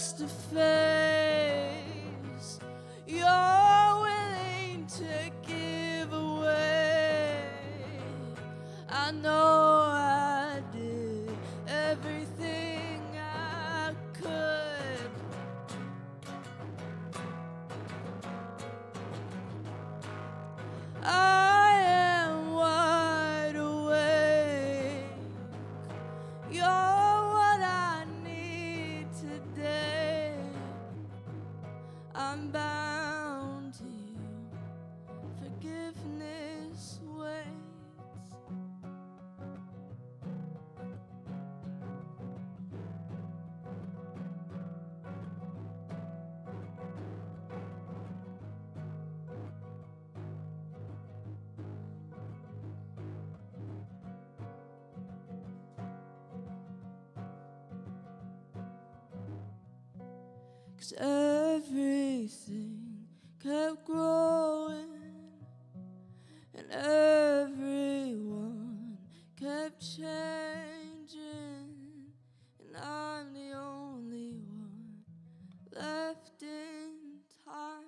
face to face. You're willing to give away. I know I did everything I could. I am wide awake. You're what I need today. I'm bound to you. Forgiveness waits. Cause everything kept growing and everyone kept changing, and I'm the only one left in time.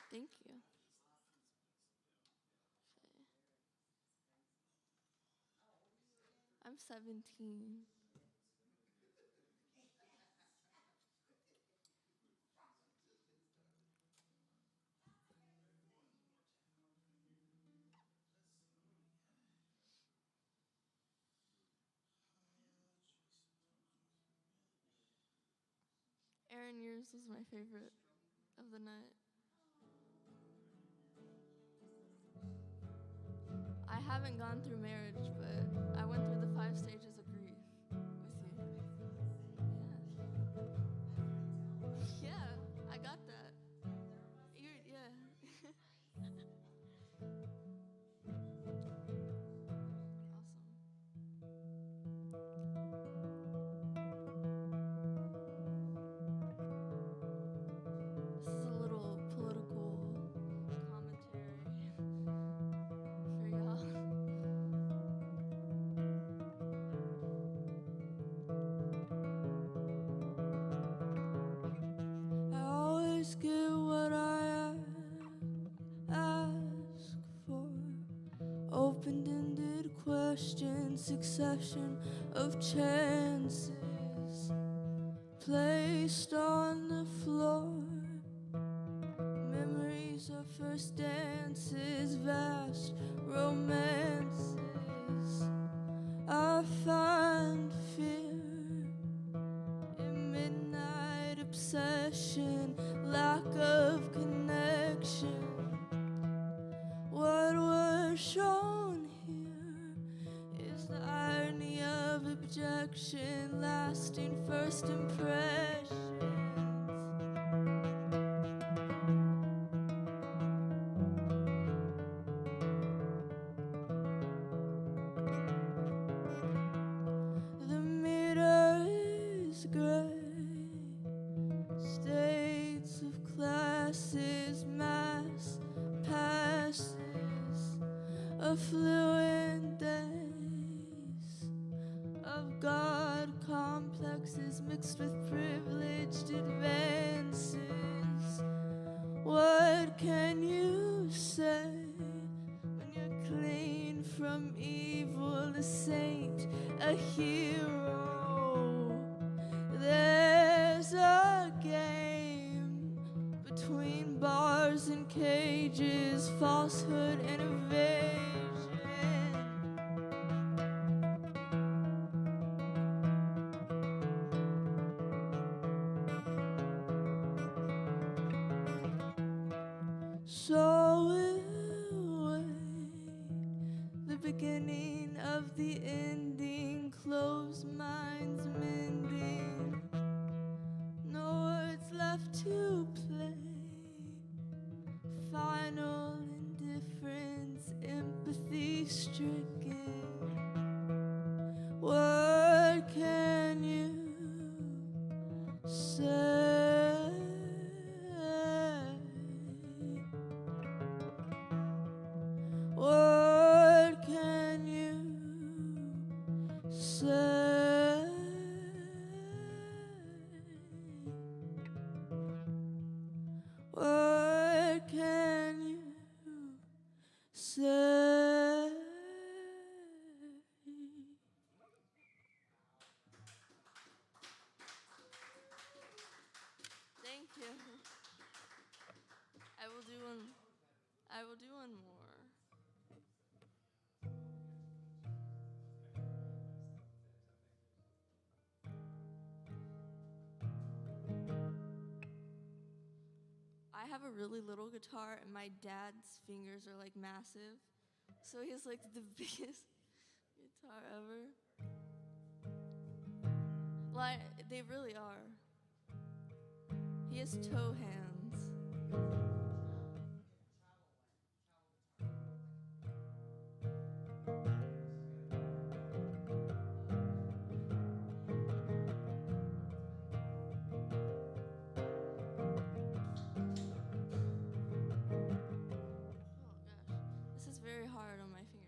Thank you. I'm 17. Aaron, yours was my favorite of the night. I haven't gone through marriage, but I went through the 5 stages of grief with you. Yeah. Yeah, I got that. Yeah. This is a little political commentary for y'all. I always get what I ask for. Open-ended questions, succession of chances placed on the floor. Memories of first dances, vast romances. I find fear in midnight obsession, lack of connection. What was shown here is the irony of objection, lasting first impressions. The meter is gray, states of classes, mass passes, affluent days of God complexes mixed with privileged advances. What can you say when you're clean from evil, a saint, a hero? There's a game between bars and cages, falsehood and evasion. So we'll wait the beginning of the ending, closed minds mending, no words left to play, final indifference, empathy stricken. What can you say? I will do one more. I have a really little guitar, and my dad's fingers are like massive. So he has like the biggest guitar ever. Like, they really are. He has toe hands. Oh gosh, this is very hard on my fingers.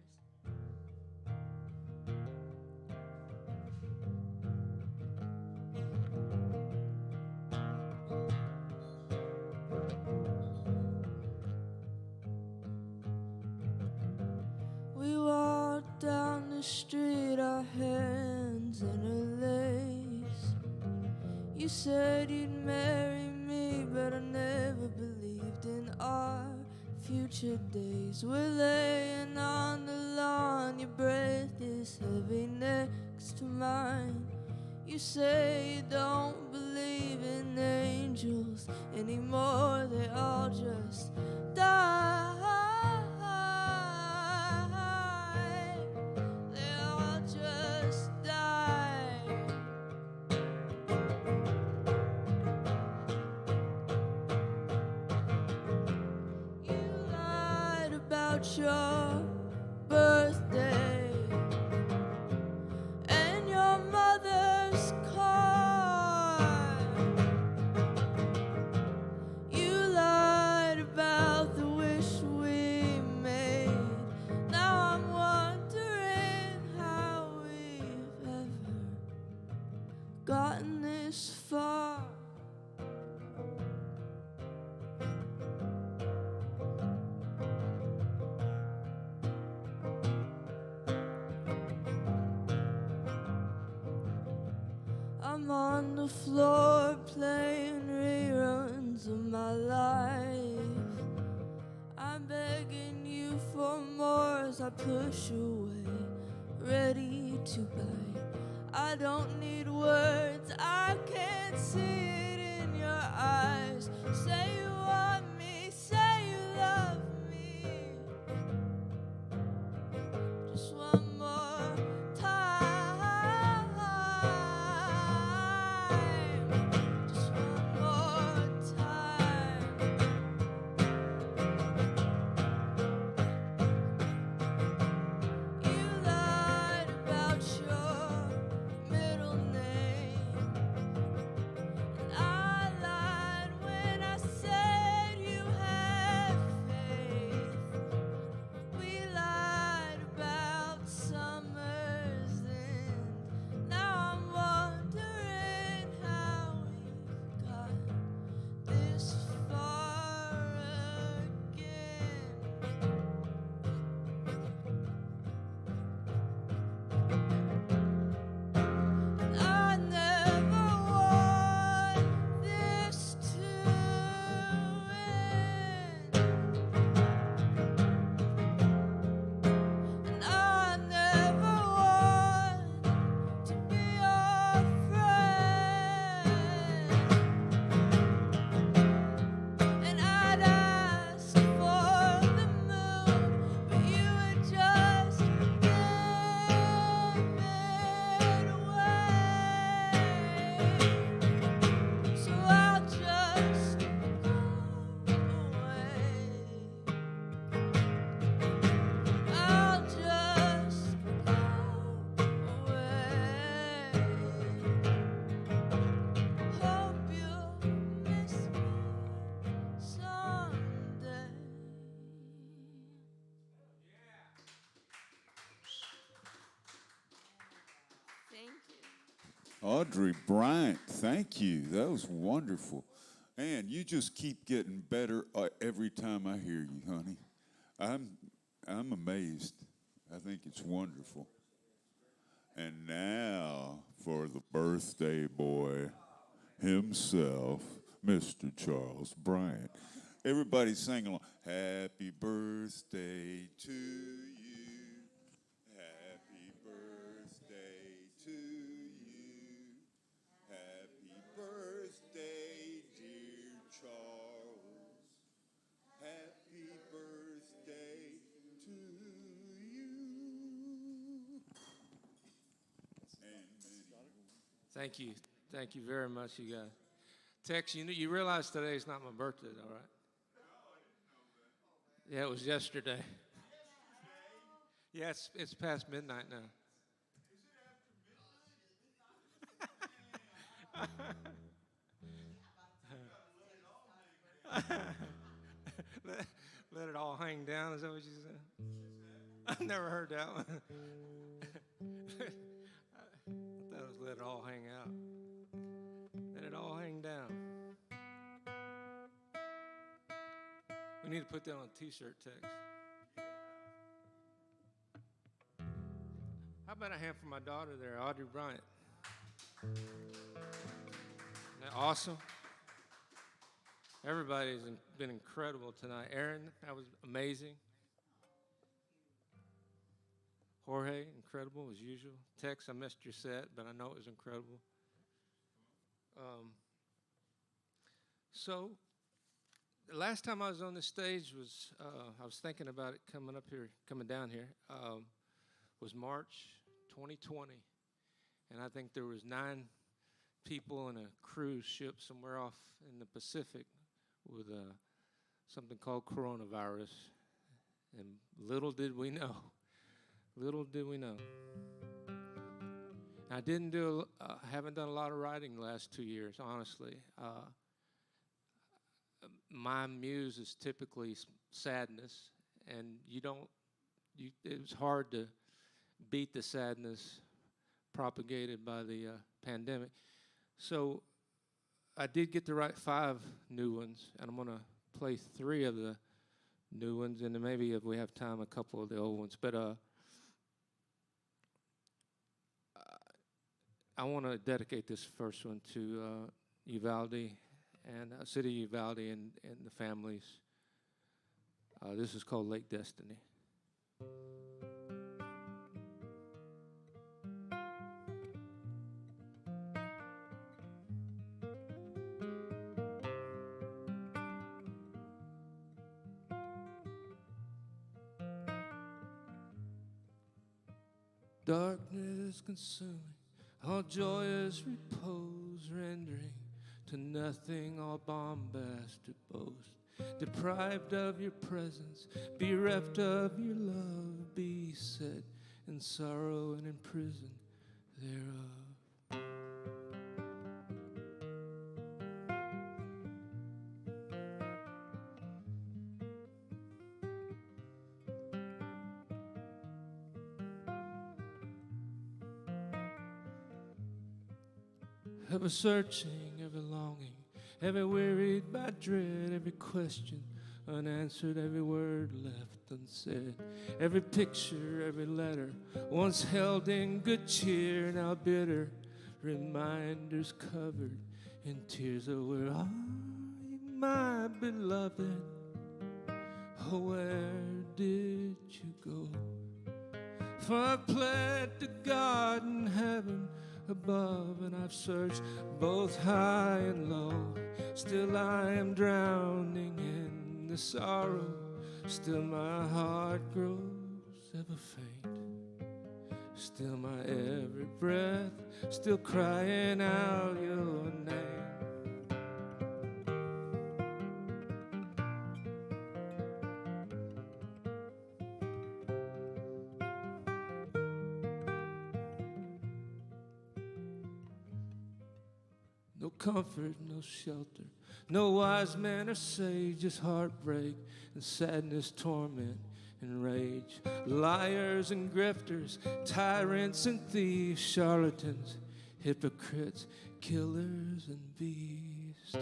We walked down the street, our hands in a lace. You said you'd marry me, but I never believed in our future days. We're laying on the lawn, your breath is heavy next to mine. You say you don't believe in angels anymore, they all just die. They all just die. You lied about your birthday and your mother's car. You lied about the wish we made. Now I'm wondering how we've ever gotten this far. I'm on the floor playing reruns of my life. I'm begging you for more as I push away, ready to bite. I don't need words, I can't see it in your eyes. Say you want me, say you love me. Just one more time. Just one more time. You lied about your middle name, and I lied when I said you had faith. We lied about summer's end. Now I'm wondering how we've got this far again. I never want this to end. And I never want to be your friend. And I'd ask for the moon, but you would just give it away. So I'll just go away. I'll just go away. Hope you'll miss me someday. Thank you. Audrey Bryant, thank you. That was wonderful. And you just keep getting better every time I hear you, honey. I'm amazed. I think it's wonderful. And now for the birthday boy himself, Mr. Charles Bryant. Everybody sing along. Happy birthday to you. Happy birthday to you. Happy birthday, dear Charles. Happy birthday to you. Thank you. Thank you very much, you guys. Tex, you realize today is not my birthday, all right? Yeah, it was yesterday. Yeah, it's past midnight now. Let it all hang down, is that what you said? I've never heard that one. I thought it was let it all hang out. Let it all hang down. We need to put that on a t-shirt, Tex. How about a hand for my daughter there, Audrey Bryant? Isn't that awesome? Everybody's been incredible tonight. Aaron, that was amazing. Jorge, incredible as usual. Tex, I missed your set, but I know it was incredible. So, the last time I was on this stage was, I was thinking about it coming down here, was March 2020. And I think there was 9 people in a cruise ship somewhere off in the Pacific with something called coronavirus. And little did we know. I haven't done a lot of writing the last 2 years, honestly. My muse is typically sadness, and it was hard to beat the sadness propagated by the pandemic. So I did get to write 5 new ones, and I'm going to play 3 of the new ones, and then maybe if we have time, a couple of the old ones. But I want to dedicate this first one to Uvalde and City of Uvalde and the families. This is called Lake Destiny. Darkness consuming, all joyous repose, rendering to nothing all bombast to boast. Deprived of your presence, bereft of your love, be set in sorrow and in prison thereof. Ever searching, ever longing, ever wearied by dread, every question unanswered, every word left unsaid, every picture, every letter, once held in good cheer, now bitter, reminders covered in tears. Oh, where are you, my beloved? Oh, where did you go? For I've pled to God in heaven above, and I've searched both high and low. Still I am drowning in the sorrow. Still my heart grows ever faint. Still my every breath, still crying out your name. No comfort, no shelter, no wise man or sage, just heartbreak and sadness, torment and rage. Liars and grifters, tyrants and thieves, charlatans, hypocrites, killers and beasts.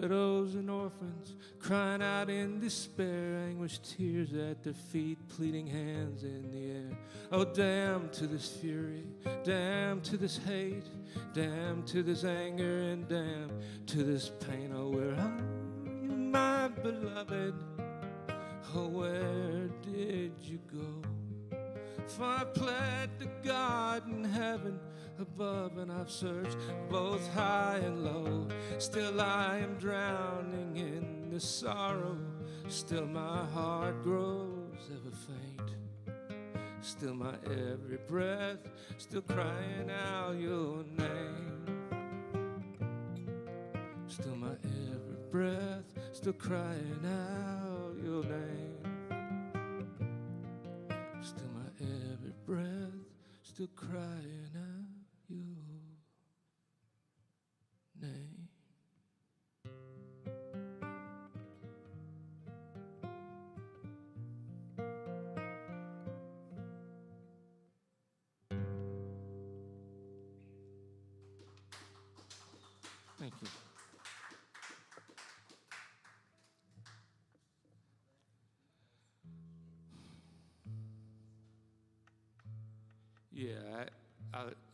widows and orphans crying out in despair, anguished tears at their feet, pleading hands in the air. Oh, damn to this fury, damn to this hate, damn to this anger, and damn to this pain. Oh, where are you, my beloved? Oh, where did you go? For I pled to God in heaven above, and I've searched both high and low. Still I am drowning in the sorrow. Still my heart grows ever faint. Still my every breath, still crying out your name. Still my every breath, still crying out your name. Still my every breath, still crying out your name. Thank you.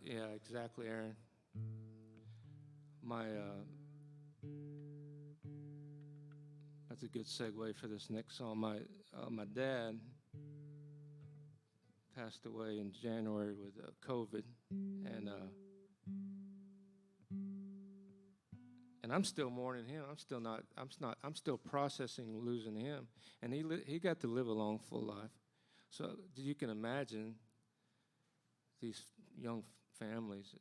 Yeah, exactly, Aaron. That's a good segue for this next song. My dad passed away in January with COVID, and I'm still mourning him. I'm still processing losing him, and he got to live a long, full life. So you can imagine these young families.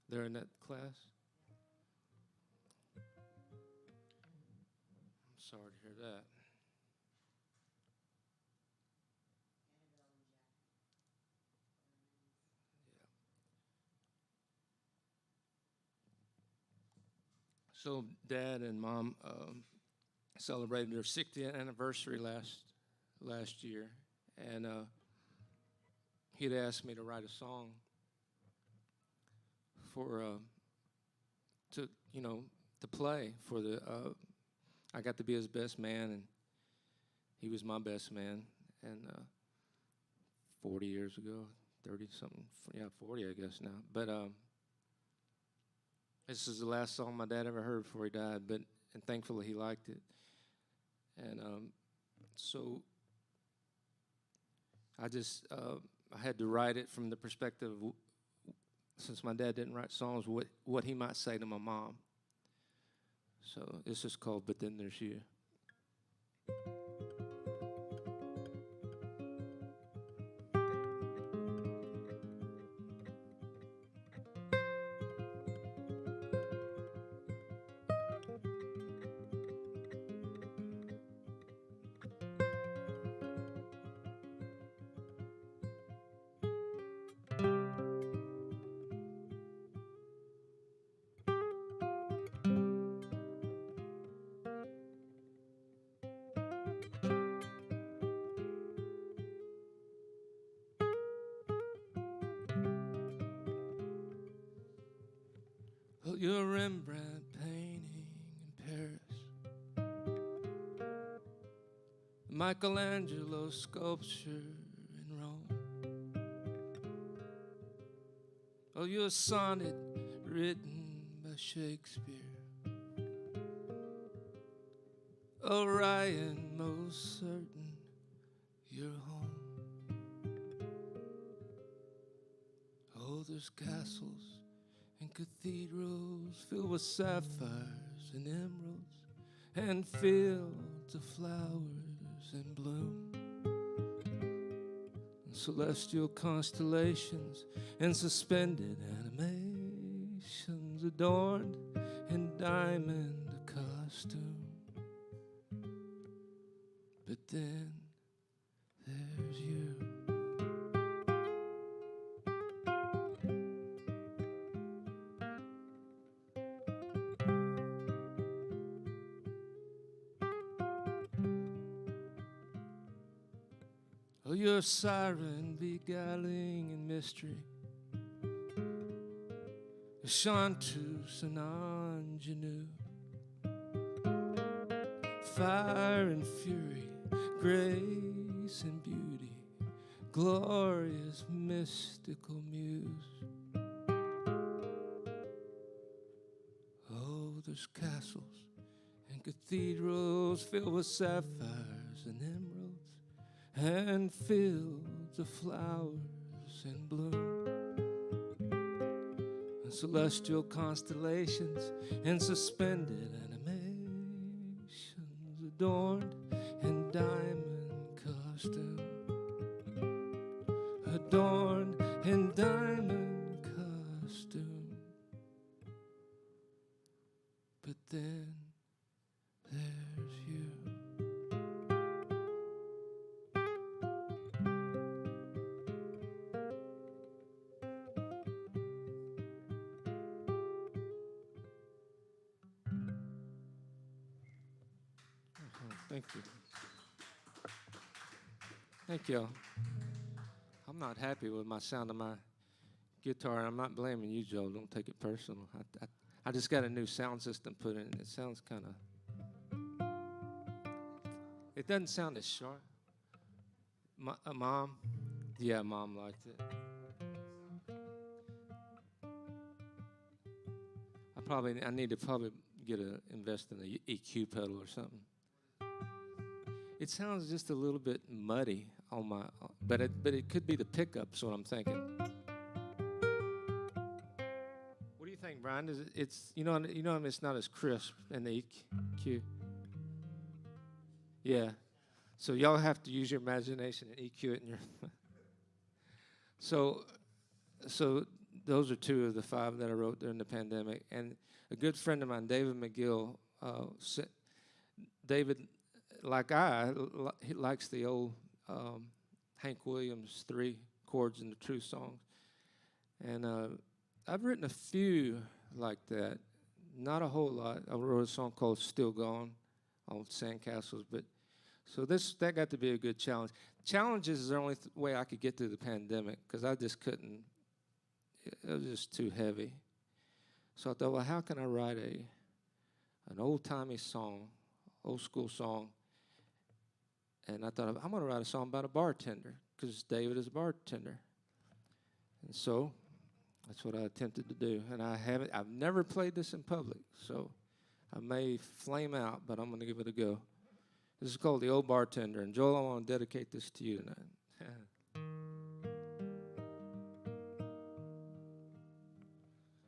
They're in that class. I'm sorry to hear that. So Dad and Mom celebrated their 60th anniversary last year, and he'd asked me to write a song for to play for the. I got to be his best man, and he was my best man. And 40 years ago, 30 something, 40 I guess now. But this is the last song my dad ever heard before he died, and thankfully he liked it. And so I just I had to write it from the perspective, since my dad didn't write songs, what he might say to my mom. So this is called But Then There's You. Well, your Rembrandt painting in Paris, Michelangelo sculpture in Rome. Oh, your sonnet written by Shakespeare. Orion, most certain you're home. Oh, there's castles and cathedrals filled with sapphires and emeralds, and fields of flowers in bloom, and celestial constellations and suspended animations adorned in diamond costume. But then there's you. your siren beguiling in mystery. Chanteuse and ingenue, fire and fury, grace and beauty, glorious mystical muse. Oh, there's castles and cathedrals filled with sapphires and emeralds, and fields of flowers in bloom, and celestial constellations and suspended animations adorned in diamond costume, adorned in diamond costume. But then there's you. Thank you. Thank you. I'm not happy with my sound of my guitar. I'm not blaming you, Joe. Don't take it personal. I just got a new sound system put in. It sounds kind of... It doesn't sound as sharp. Mom? Yeah, Mom liked it. I need to probably invest in an EQ pedal or something. It sounds just a little bit muddy on my, but it could be the pickups. What I'm thinking. What do you think, Brian? It's it's not as crisp in the EQ. Yeah, so y'all have to use your imagination and EQ it in your. So those are two of the 5 that I wrote during the pandemic, and a good friend of mine, David McGill, David. He likes the old Hank Williams 3 chords in the true songs. And I've written a few like that, not a whole lot. I wrote a song called Still Gone on Sandcastles, but so that got to be a good challenge. Challenges is the only way I could get through the pandemic, because I just couldn't, it was just too heavy. So I thought, well, how can I write an old-timey song, old school song? And I thought, I'm going to write a song about a bartender, because David is a bartender. And so that's what I attempted to do. And I've never played this in public, so I may flame out, but I'm going to give it a go. This is called The Old Bartender. And Joel, I want to dedicate this to you tonight.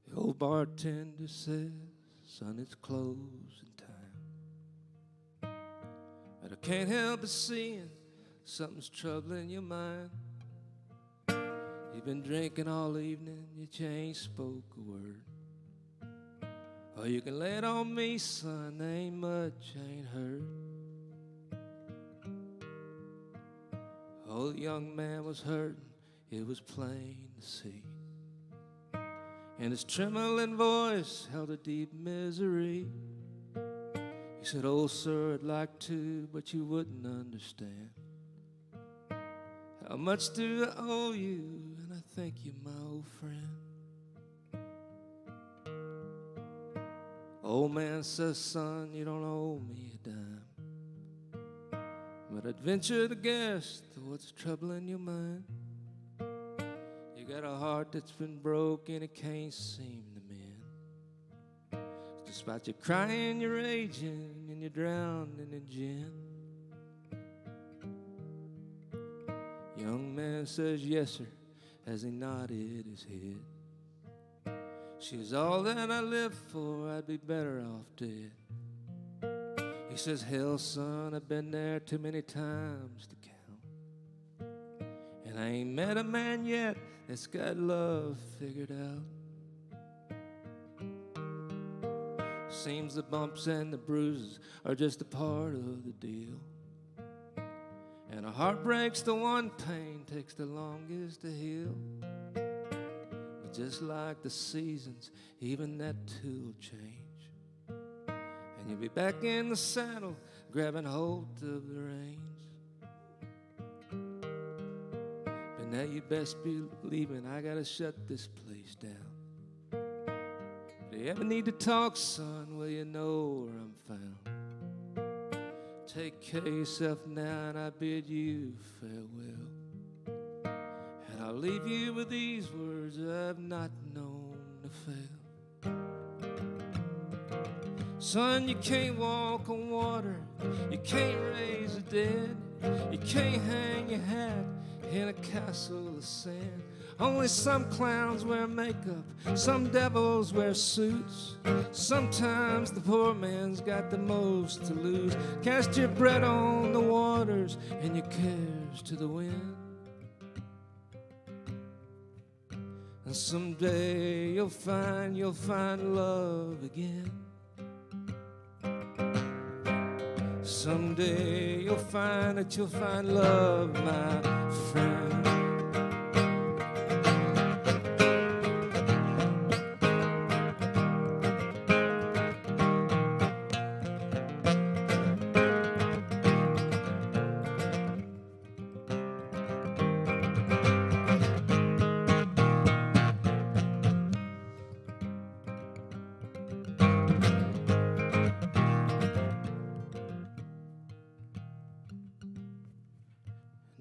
The old bartender says, son, it's closing time. But I can't help but seeing something's troubling your mind. You've been drinking all evening, yet you ain't spoke a word. Oh, you can lay it on me, son, there ain't much I ain't heard. Oh, the young man was hurting, it was plain to see. And his trembling voice held a deep misery. He said, oh, sir, I'd like to, but you wouldn't understand. How much do I owe you? And I thank you, my old friend. Old man says, son, you don't owe me a dime, but I'd venture to guess to what's troubling your mind. You got a heart that's been broken, it can't seem to mend. Despite you crying, you're raging, and you're drowning in gin. Young man says, yes, sir, as he nodded his head. She's all that I live for, I'd be better off dead. He says, hell, son, I've been there too many times to count. And I ain't met a man yet that's got love figured out. Seems the bumps and the bruises are just a part of the deal. And a heartbreak's the one pain takes the longest to heal. But just like the seasons, even that too will change. And you'll be back in the saddle, grabbing hold of the reins. Now you best be leaving. I gotta shut this place down. If you ever need to talk, son, well, you know where I'm found. Take care of yourself now, and I bid you farewell. And I'll leave you with these words I've not known to fail. Son, you can't walk on water, you can't raise the dead, you can't hang your hat in a castle of sand. Only some clowns wear makeup, some devils wear suits. Sometimes the poor man's got the most to lose. Cast your bread on the waters and your cares to the wind. And someday you'll find love again. Someday you'll find love, my friend.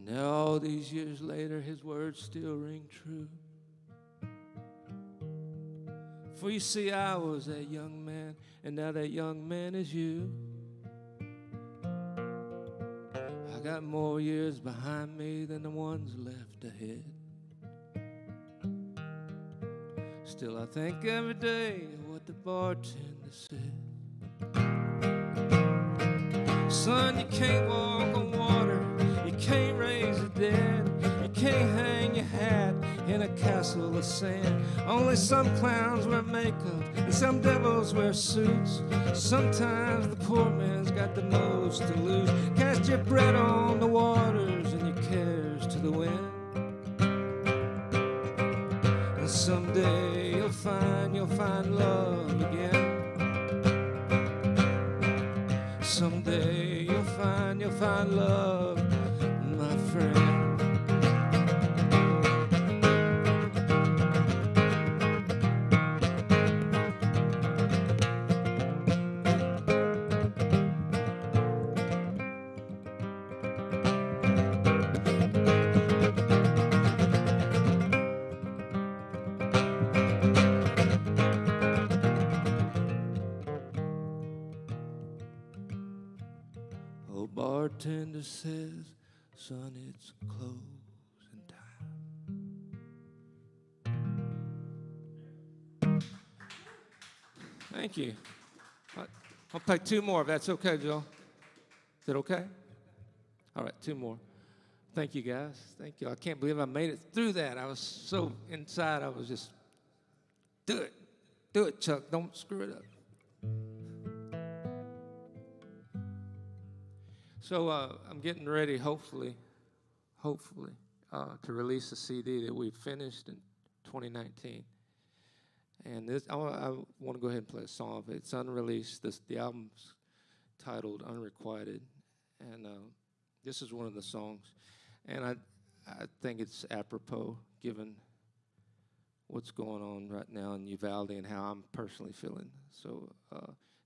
Now all these years later, his words still ring true. For you see, I was that young man, and now that young man is you. I got more years behind me than the ones left ahead. Still, I think every day of what the bartender said. Son, you can't walk on water, you can't raise the dead, you can't hang your hat in a castle of sand. Only some clowns wear makeup and some devils wear suits. Sometimes the poor man's got the most to lose. Cast your bread on the waters and your cares to the wind. And someday you'll find love again. Someday you'll find love, my friend. Old bartender says, son, it's closing time. Thank you. I'll play two more if that's okay, Joe. Is it okay? All right, two more. Thank you, guys. Thank you. I can't believe I made it through that. I was so inside, I was just, do it. Do it, Chuck. Don't screw it up. So I'm getting ready, hopefully, to release a CD that we finished in 2019. And this, I want to go ahead and play a song of it. It's unreleased. The album's titled Unrequited. And this is one of the songs. And I think it's apropos, given what's going on right now in Uvalde and how I'm personally feeling. So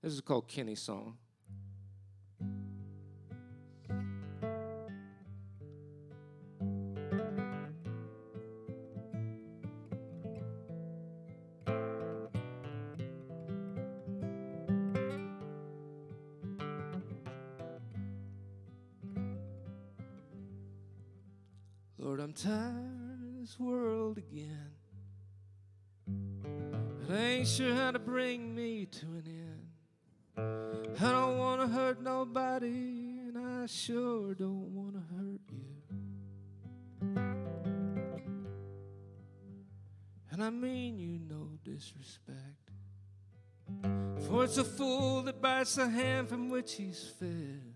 this is called Kenny's Song. Lord, I'm tired of this world again, but I ain't sure how to bring me to an end. I don't want to hurt nobody, and I sure don't want to hurt you. And I mean you no disrespect, for it's a fool that bites the hand from which he's fed.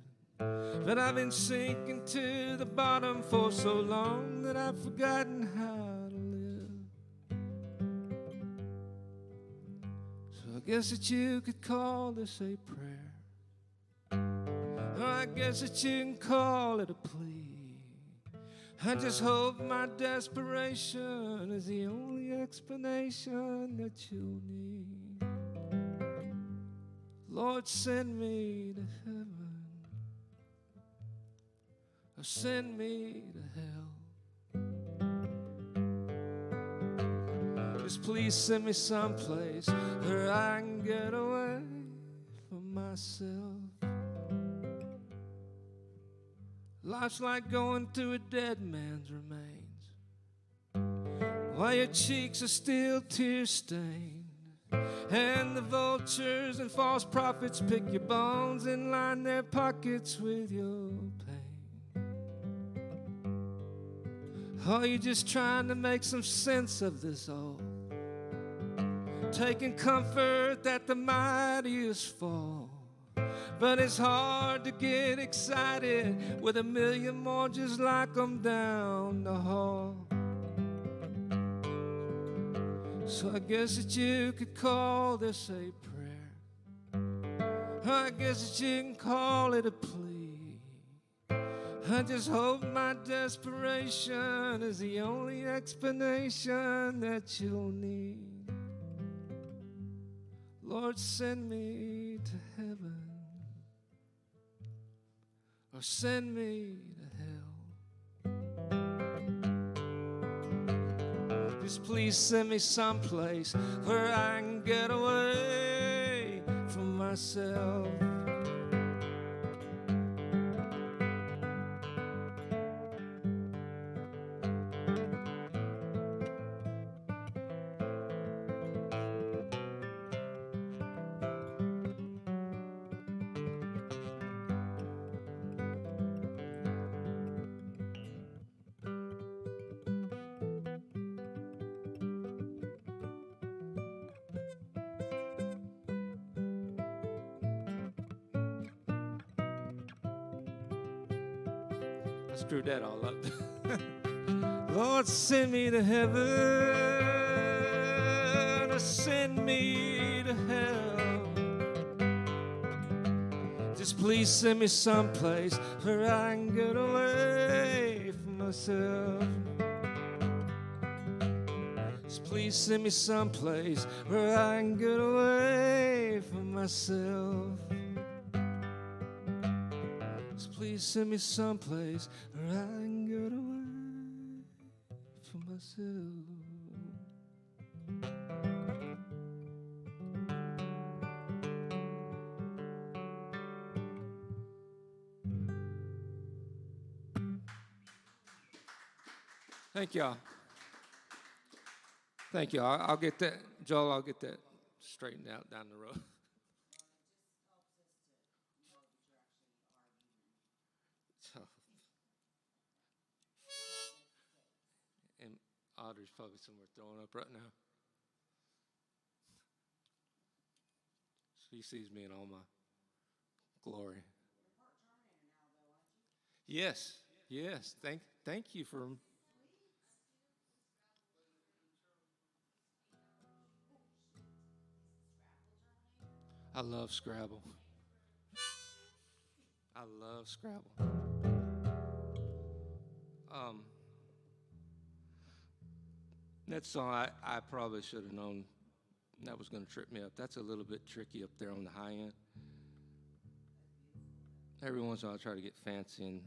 But I've been sinking to the bottom for so long that I've forgotten how to live. So I guess that you could call this a prayer, or I guess that you can call it a plea. I just hope my desperation is the only explanation that you'll need. Lord, send me to heaven, or send me to hell. Just please send me someplace where I can get away from myself. Life's like going through a dead man's remains, while your cheeks are still tear-stained, and the vultures and false prophets pick your bones and line their pockets with your pain. Oh, you're just trying to make some sense of this all, taking comfort that the mightiest fall. But it's hard to get excited with a million more just like them down the hall. So I guess that you could call this a prayer, I guess that you can call it a plea. I just hope my desperation is the only explanation that you'll need. Lord, send me to heaven, or send me to hell. Just please send me someplace where I can get away from myself. I screwed that all up. Lord, send me to heaven, or send me to hell. Just please send me someplace where I can get away from myself. Just please send me someplace where I can get away from myself. Please send me someplace where I can get away from myself. Thank y'all. Thank you. I'll get that, Joel, I'll get that straightened out down the road. And Audrey's probably somewhere throwing up right now. She sees me in all my glory. Yes, yes. Thank you for. I love Scrabble. I love Scrabble. That song, I probably should have known that was going to trip me up. That's a little bit tricky up there on the high end. Every once in a while I try to get fancy, and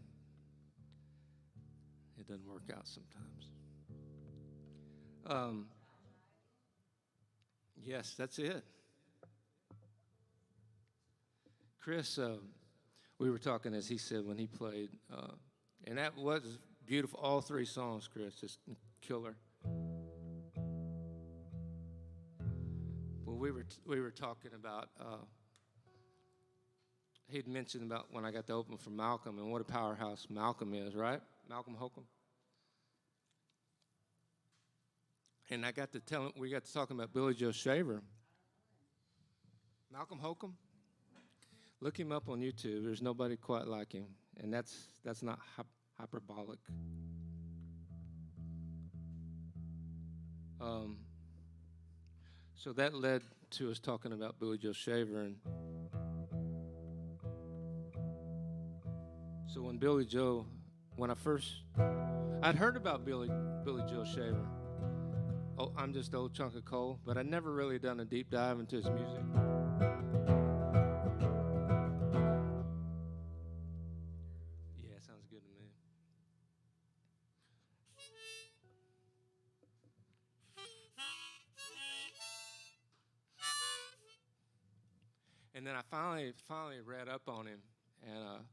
it doesn't work out sometimes. Yes, that's it. Chris, we were talking, as he said, when he played, and that was beautiful. All three songs, Chris, just killer. Well, we were talking about. He'd mentioned about when I got to open for Malcolm and what a powerhouse Malcolm is, right? Malcolm Holcomb. And I got to tell him, we got to talking about Billy Joe Shaver. Malcolm Holcomb. Look him up on YouTube. There's nobody quite like him, and that's not hyperbolic. So that led to us talking about Billy Joe Shaver, and so when I first I'd heard about Billy Joe Shaver. Oh, I'm just old chunk of coal, but I'd never really done a deep dive into his music. Yeah, sounds good to me. And then I finally read up on him, and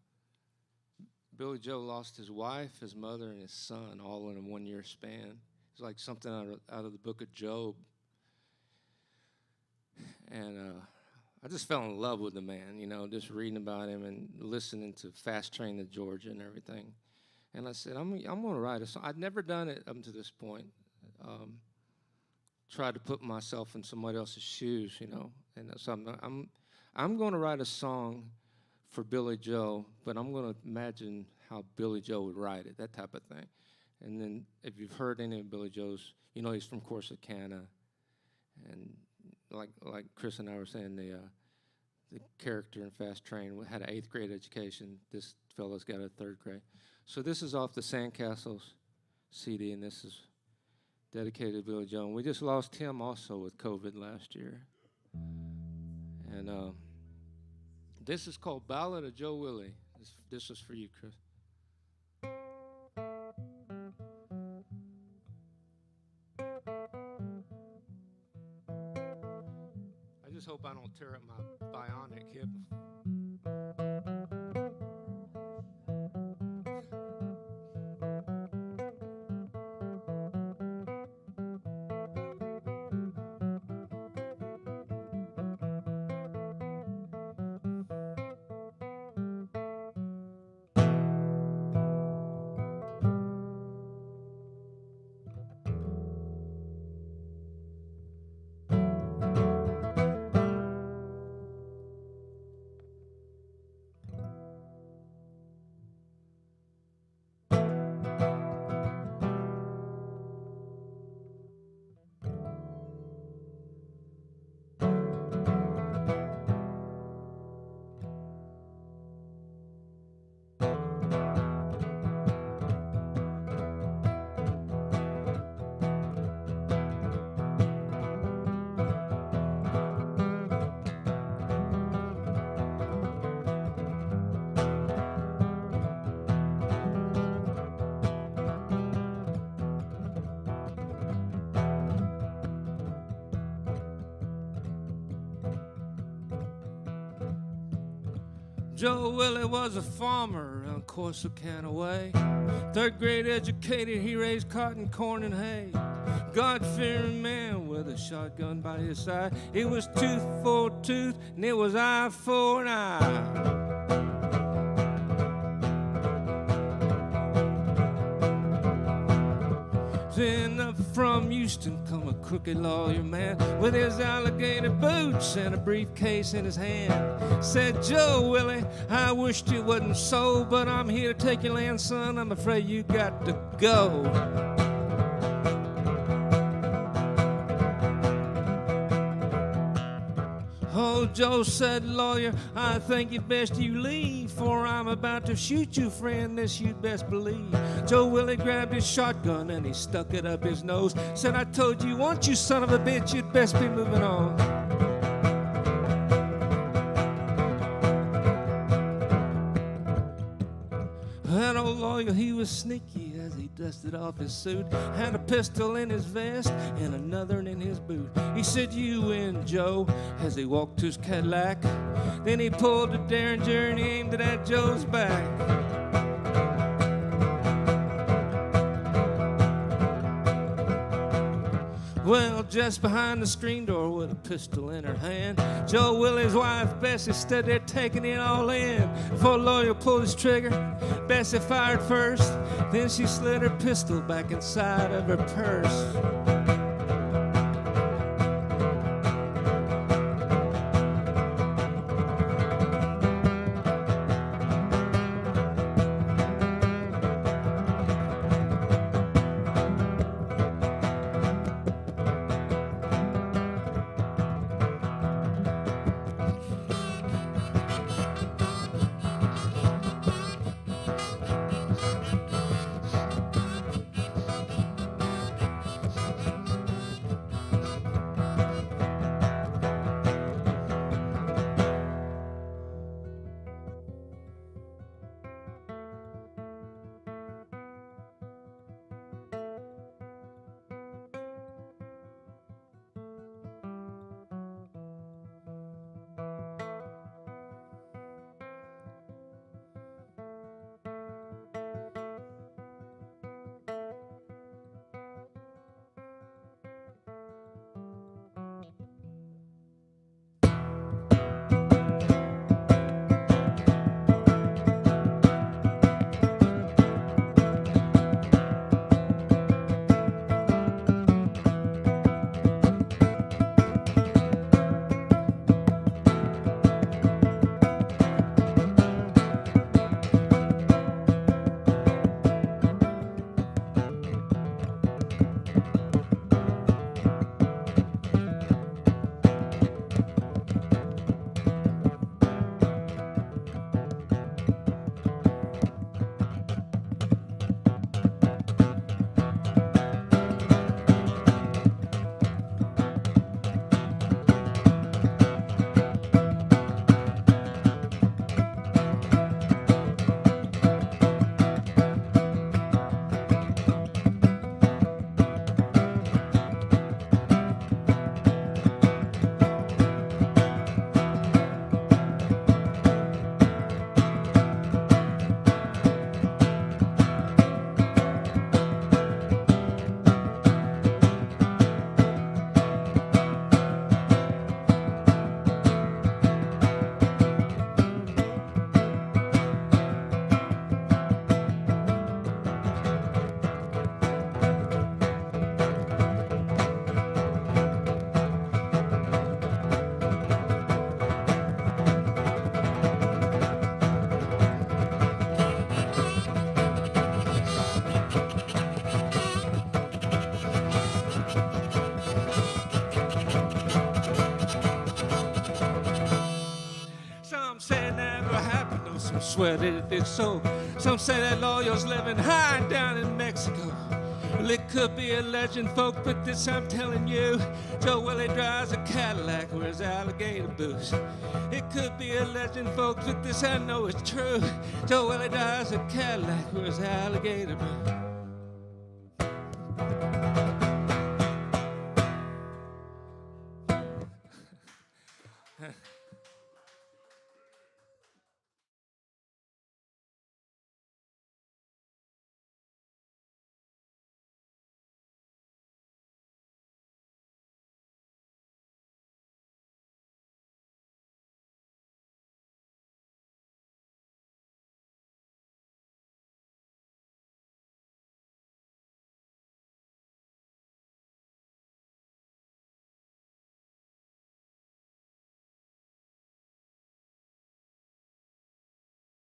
Billy Joe lost his wife, his mother, and his son all in a 1-year span. It's like something out of the book of Job. And I just fell in love with the man, you know, just reading about him and listening to Fast Train to Georgia and everything. And I said, I'm going to write a song. I'd never done it up to this point. Tried to put myself in somebody else's shoes, you know. And so I'm going to write a song for Billy Joe, but I'm going to imagine how Billy Joe would write it, that type of thing. And then if you've heard any of Billy Joe's, you know he's from Corsicana. And like Chris and I were saying, the character in Fast Train had an 8th grade education. This fellow's got a 3rd grade. So this is off the Sandcastles CD, and this is dedicated to Billy Joe. And we just lost him also with COVID last year. And this is called Ballad of Joe Willie. This is for you, Chris. I just hope I don't tear up my bionic hip. Joe Willie was a farmer on Corsicana Way. 3rd grade educated, he raised cotton, corn, and hay. God-fearing man with a shotgun by his side. It was tooth for tooth, and it was eye for an eye. Then up from Houston come a crooked lawyer man with his alligator boots and a briefcase in his hand. Said, Joe Willie, I wished it wasn't so, but I'm here to take your land, son. I'm afraid you got to go. Oh, Joe said, lawyer, I think it best you leave, for I'm about to shoot you, friend, this you'd best believe. Joe Willie grabbed his shotgun and he stuck it up his nose. Said, I told you once, you son of a bitch, you'd best be moving on. That old lawyer, he was sneaky as he dusted off his suit. Had a pistol in his vest and another in his boot. He said, you in, Joe, as he walked to his Cadillac. Then he pulled the Derringer and he aimed it at Joe's back. Well, just behind the screen door with a pistol in her hand, Joe Willie's wife, Bessie, stood there taking it all in. Before the lawyer pulled his trigger, Bessie fired first. Then she slid her pistol back inside of her purse. Some swear that it did so. Some say that lawyer's living high and down in Mexico. Well, it could be a legend, folk, but this I'm telling you. Joe Willie drives a Cadillac, wears alligator boots. It could be a legend, folks, but this I know is true. Joe Willie drives a Cadillac, wears alligator boots.